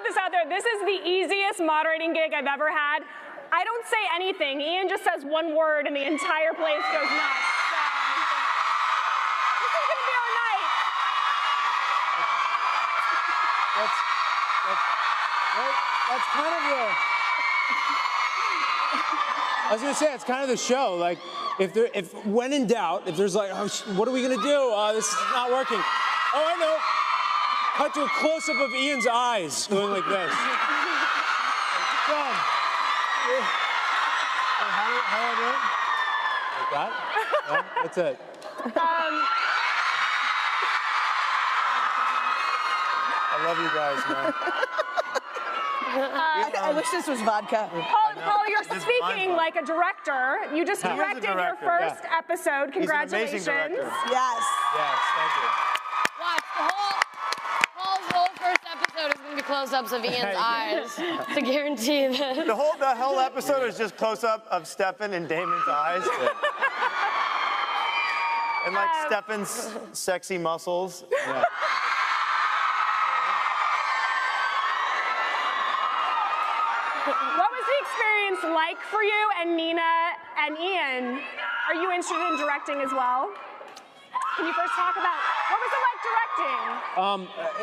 this out there. This is the easiest moderating gig I've ever had. I don't say anything. Ian just says one word and the entire place goes nuts. So, this is going to be our night. That's kind of the... I was gonna say, it's kind of the show. Like, if when in doubt, if there's like, oh, what are we gonna do? This is not working. Oh, I know. Cut to a close-up of Ian's eyes going like this. Done. How do I do it? Like that? Yeah, that's it. I love you guys, man. I wish this was vodka. Paul, you're speaking like a director. You just directed your first episode. Congratulations. He's an amazing director. Yes. Yes, thank you. Watch, Paul's whole first episode is going to be close-ups of Ian's eyes to guarantee that. The whole episode is just close-up of Stefan and Damon's eyes. And like Stefan's sexy muscles. Yeah. What was the experience like for you and Nina and Ian? Are you interested in directing as well? Can you first talk about what was it like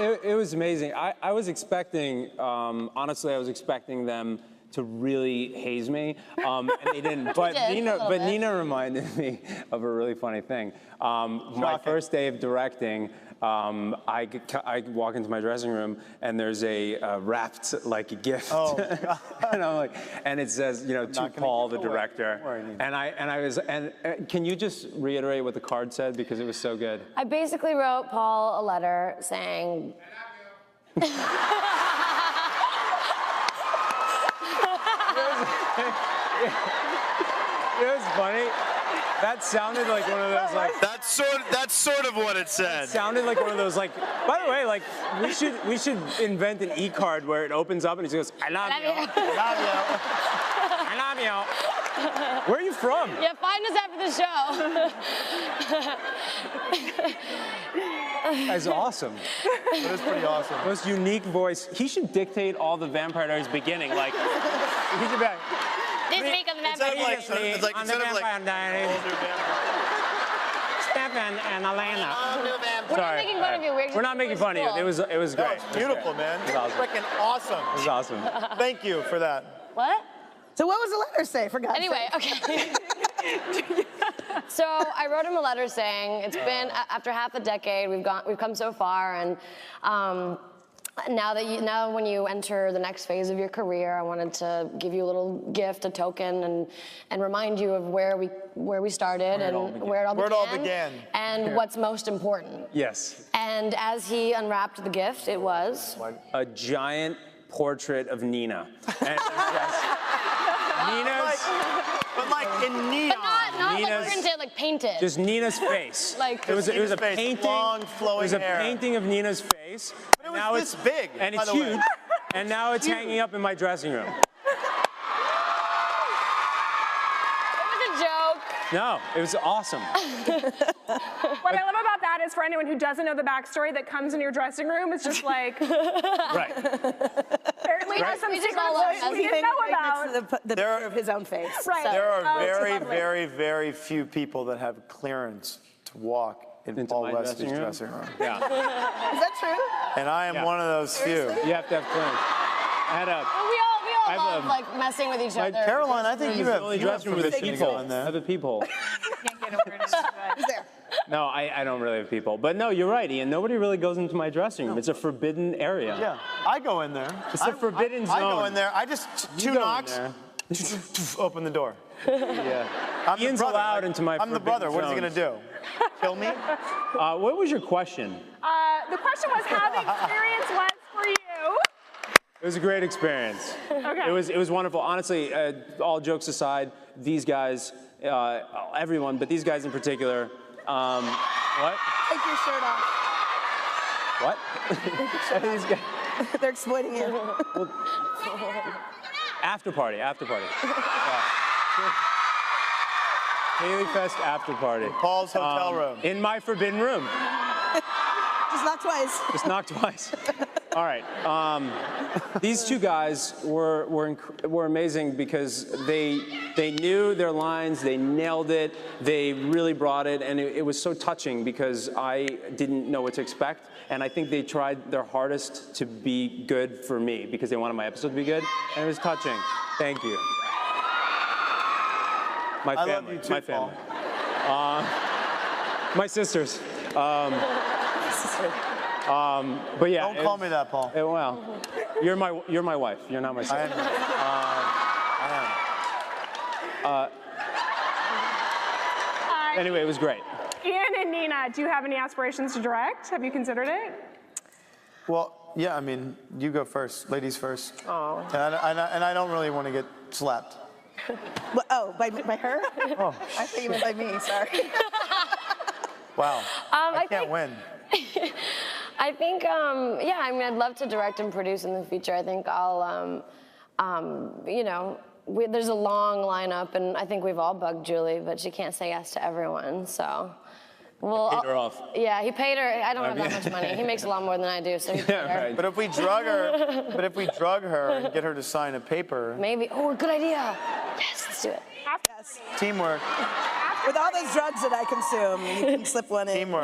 directing? It was amazing. I was expecting, honestly, I was expecting them to really haze me, and they didn't. But Nina reminded me of a really funny thing. My first day of directing, I walk into my dressing room and there's a wrapped like a gift, and I'm like, and it says, you know, to Paul, the director. And can you just reiterate what the card said, because it was so good? I basically wrote Paul a letter saying. It was funny. That sounded like one of those like. That's sort of what it said. It sounded like one of those like. By the way, like we should invent an e-card where it opens up and it goes, "I love you, I love you, I love you." Where are you from? Yeah, find us after the show. That's awesome. It was pretty awesome. Most unique voice. He should dictate all the Vampire Diaries beginning. Like, he should be like. This week on the Vampire Diaries. On the Vampire Diaries. Stefan and Elena. We're not making fun of you. We're not making fun of you. It was great. It's beautiful, man. It was freaking awesome. It was awesome. Thank you for that. What? So what was the letter say, for God's Anyway, sake? okay. So I wrote him a letter saying it's been after half a decade, we've come so far, and now when you enter the next phase of your career, I wanted to give you a little gift, a token, and remind you of where we started and where it all began, and what's most important. Yes. And as he unwrapped the gift, it was a giant portrait of Nina. And Nina's. But like in neon. But not like printed, like painted. Just Nina's face. Like it was a painting. Long flowing hair. It was a painting of Nina's face. But it was this big. And it's huge. And now it's hanging up in my dressing room. It was a joke. No, it was awesome. What I love about that is, for anyone who doesn't know the backstory, that comes in your dressing room, it's just like. Right. Apparently has some secrets we didn't know about. Next to the picture of his own face. Right. So. There are very, very few people that have clearance to walk in Paul Westy's dressing room. Yeah. Is that true? And I am one of those few. You have to have clearance. I had a. We all love like messing with each other. Caroline, I think you have dressing room with a peephole. I have a peephole. Can't get awareness. Who's there? No, I don't really have people. But no, you're right, Ian. Nobody really goes into my dressing room. It's a forbidden area. Yeah, I go in there. It's a forbidden zone. I go in there. I just two knocks. Open the door. Yeah. Ian's allowed into my. I'm the brother. What is he gonna do? Kill me? What was your question? The question was how the experience was for you. It was a great experience. Okay. It was wonderful. Honestly, all jokes aside, these guys, everyone, but these guys in particular. What? Take your shirt off. What? These guys. They're exploiting you. Well, after party. Yeah. PaleyFest after party. Paul's hotel room. In my forbidden room. Just knock twice. Just knock twice. All right. These two guys were amazing because they knew their lines, they nailed it, they really brought it, and it was so touching because I didn't know what to expect, and I think they tried their hardest to be good for me because they wanted my episode to be good, and it was touching. Thank you. My family. I love you too, my family. My sisters. But yeah. Don't call me that, Paul. Well, you're my wife. You're not my sister. I am. Anyway, it was great. Ian and Nina, do you have any aspirations to direct? Have you considered it? Well, yeah, I mean, you go first. Ladies first. Oh. And I don't really want to get slapped. Oh, by her? Oh. I think you meant by me, sorry. Wow. I can't win. I think, yeah, I mean, I'd love to direct and produce in the future. I think I'll, you know, there's a long lineup, and I think we've all bugged Julie, but she can't say yes to everyone, so. Well, paid her off. Yeah, he paid her. I don't have that much money. He makes a lot more than I do, so he paid her. But if we drug her, and get her to sign a paper. Maybe. Oh, good idea. Yes, let's do it. Yes. Teamwork. With all those drugs that I consume, you can slip one in. Teamwork.